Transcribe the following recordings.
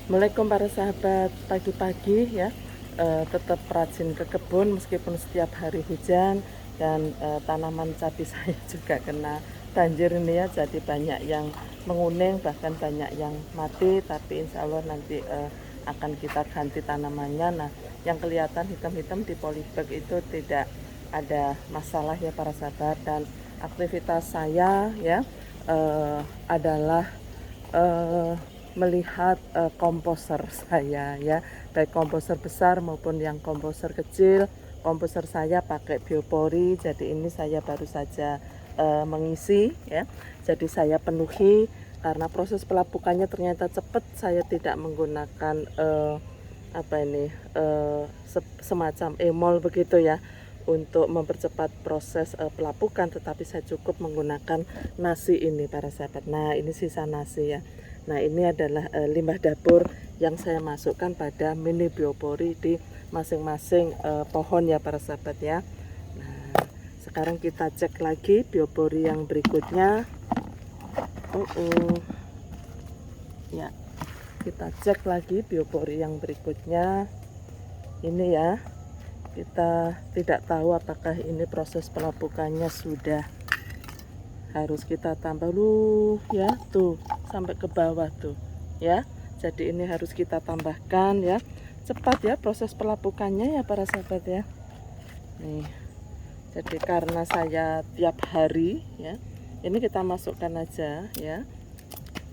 Assalamualaikum para sahabat, pagi-pagi ya, tetap rajin ke kebun meskipun setiap hari hujan dan tanaman cabai saya juga kena banjir ini ya, jadi banyak yang menguning bahkan banyak yang mati, tapi insya Allah nanti akan kita ganti tanamannya. Nah, yang kelihatan hitam-hitam di polybag itu tidak ada masalah ya para sahabat, dan aktivitas saya ya adalah melihat komposer saya ya, baik komposer besar maupun yang komposer kecil. Komposer saya pakai biopori, jadi ini saya baru saja mengisi ya, jadi saya penuhi karena proses pelapukannya ternyata cepat. Saya tidak menggunakan semacam emol begitu ya untuk mempercepat proses pelapukan, tetapi saya cukup menggunakan nasi ini para sahabat. Nah, ini sisa nasi ya. Nah, ini adalah limbah dapur yang saya masukkan pada mini biopori di masing-masing pohon ya para sahabat ya. Nah, sekarang kita cek lagi biopori yang berikutnya. Ya, kita cek lagi biopori yang berikutnya. Ini ya, kita tidak tahu apakah ini proses pelapukannya sudah, harus kita tambah ya, tuh sampai ke bawah tuh ya. Jadi ini harus kita tambahkan ya, cepat ya proses pelapukannya ya para sahabat ya. Nih, jadi karena saya tiap hari ya, ini kita masukkan aja ya.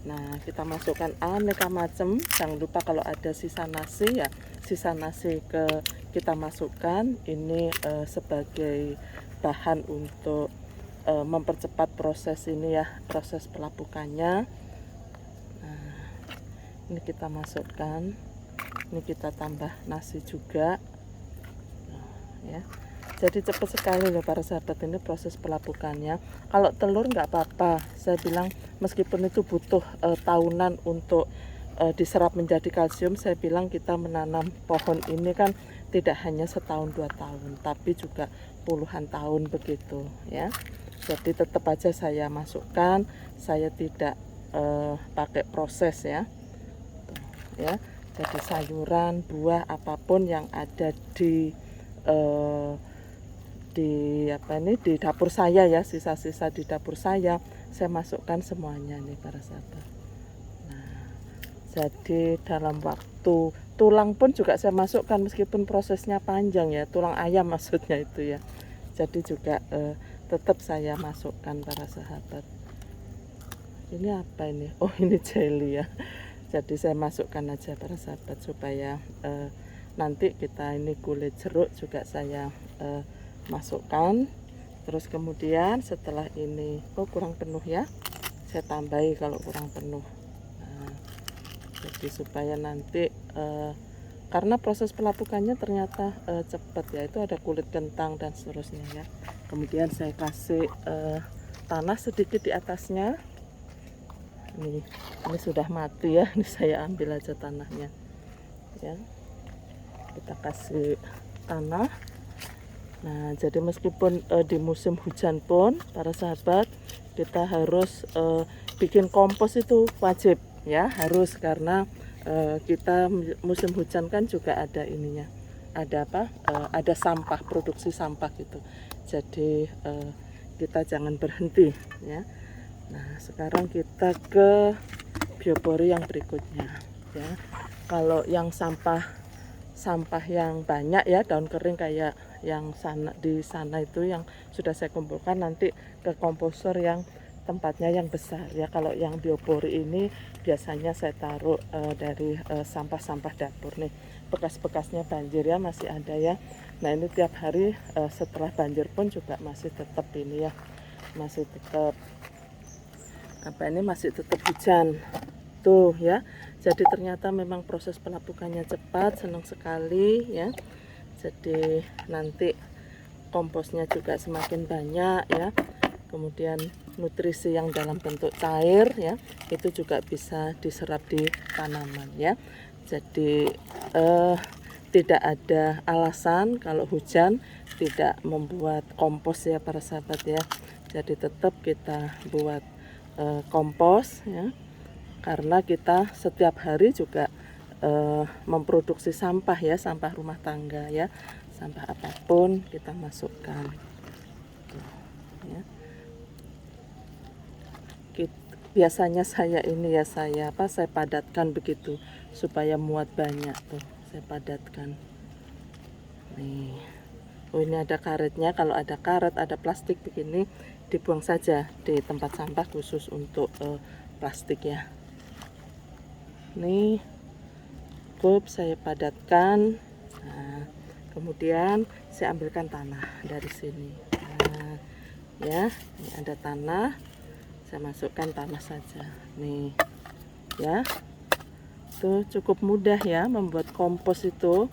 Nah, kita masukkan aneka macam. Jangan lupa kalau ada sisa nasi ya, sisa nasi kita masukkan. Ini sebagai bahan untuk mempercepat proses ini ya, proses pelapukannya. Nah, ini kita masukkan. Ini kita tambah nasi juga. Nah, ya. Jadi cepat sekali loh para sahabat ini proses pelapukannya. Kalau telur nggak apa-apa, saya bilang meskipun itu butuh tahunan untuk diserap menjadi kalsium. Saya bilang kita menanam pohon ini kan tidak hanya setahun 2 tahun, tapi juga puluhan tahun begitu ya. Jadi tetap aja saya masukkan, saya tidak pakai proses ya. Tuh, ya. Jadi sayuran, buah apapun yang ada di di dapur saya ya, sisa-sisa di dapur saya masukkan semuanya nih para sahabat. Nah, jadi dalam waktu tulang pun juga saya masukkan meskipun prosesnya panjang ya, tulang ayam maksudnya itu ya. Jadi juga tetap saya masukkan para sahabat. Ini apa ini? Oh, ini jelly ya. Jadi saya masukkan aja para sahabat supaya nanti kita ini kulit jeruk juga saya masukkan. Terus kemudian setelah ini, oh kurang penuh ya, saya tambahi kalau kurang penuh. Nah, jadi supaya nanti karena proses pelapukannya ternyata cepat ya, itu ada kulit kentang dan seterusnya ya. Kemudian saya kasih tanah sedikit di atasnya. Ini sudah mati ya, ini saya ambil aja tanahnya ya, kita kasih tanah. Nah, jadi meskipun di musim hujan pun para sahabat kita harus bikin kompos, itu wajib ya, harus, karena kita musim hujan kan juga ada ininya, ada apa, ada sampah, produksi sampah gitu. Jadi kita jangan berhenti ya. Nah, sekarang kita ke biopori yang berikutnya ya. Kalau yang sampah yang banyak ya, daun kering kayak yang di sana itu yang sudah saya kumpulkan, nanti ke komposer yang tempatnya yang besar ya. Kalau yang biopori ini biasanya saya taruh dari sampah-sampah dapur nih, bekas-bekasnya banjir ya, masih ada ya. Nah, ini tiap hari setelah banjir pun juga masih tetap ini ya, masih tetap masih tetap hujan tuh ya. Jadi ternyata memang proses pelapukannya cepat, senang sekali ya. Jadi nanti komposnya juga semakin banyak ya. Kemudian nutrisi yang dalam bentuk cair ya, itu juga bisa diserap di tanaman ya. Jadi tidak ada alasan kalau hujan tidak membuat kompos ya para sahabat ya. Jadi tetap kita buat kompos ya, karena kita setiap hari juga memproduksi sampah ya, sampah rumah tangga ya, sampah apapun kita masukkan. Tuh, ya. Biasanya saya ini ya saya padatkan begitu supaya muat banyak tuh, saya padatkan. Nih, oh ini ada karetnya. Kalau ada karet, ada plastik begini, dibuang saja di tempat sampah khusus untuk plastik ya. Nih, cukup saya padatkan. Nah, kemudian saya ambilkan tanah dari sini. Nah, ya, ini ada tanah. Saya masukkan tanah saja. Nih, ya, tuh cukup mudah ya membuat kompos itu.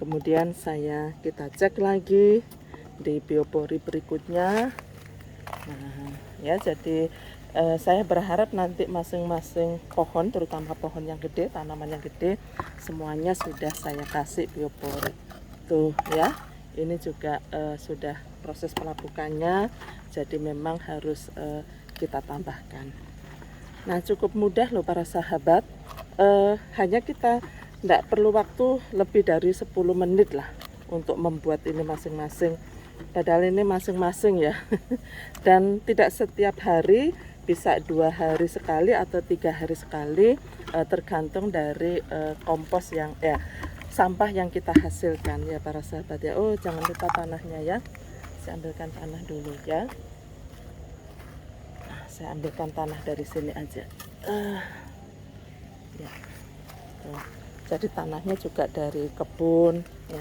Kemudian kita cek lagi di biopori berikutnya. Nah, ya jadi saya berharap nanti masing-masing pohon, terutama pohon yang gede, tanaman yang gede, semuanya sudah saya kasih biopori. Tuh ya, ini juga sudah proses pelapukannya, jadi memang harus kita tambahkan. Nah, cukup mudah loh para sahabat. Hanya kita tidak perlu waktu lebih dari 10 menit lah untuk membuat ini masing-masing. Padahal ini masing-masing ya. Dan tidak setiap hari, bisa 2 hari sekali atau 3 hari sekali, tergantung dari kompos yang sampah yang kita hasilkan ya para sahabat ya. Oh, jangan lupa tanahnya ya. Saya ambilkan tanah dulu ya. Nah, saya ambilkan tanah dari sini aja. Ya. Tuh. Jadi tanahnya juga dari kebun ya.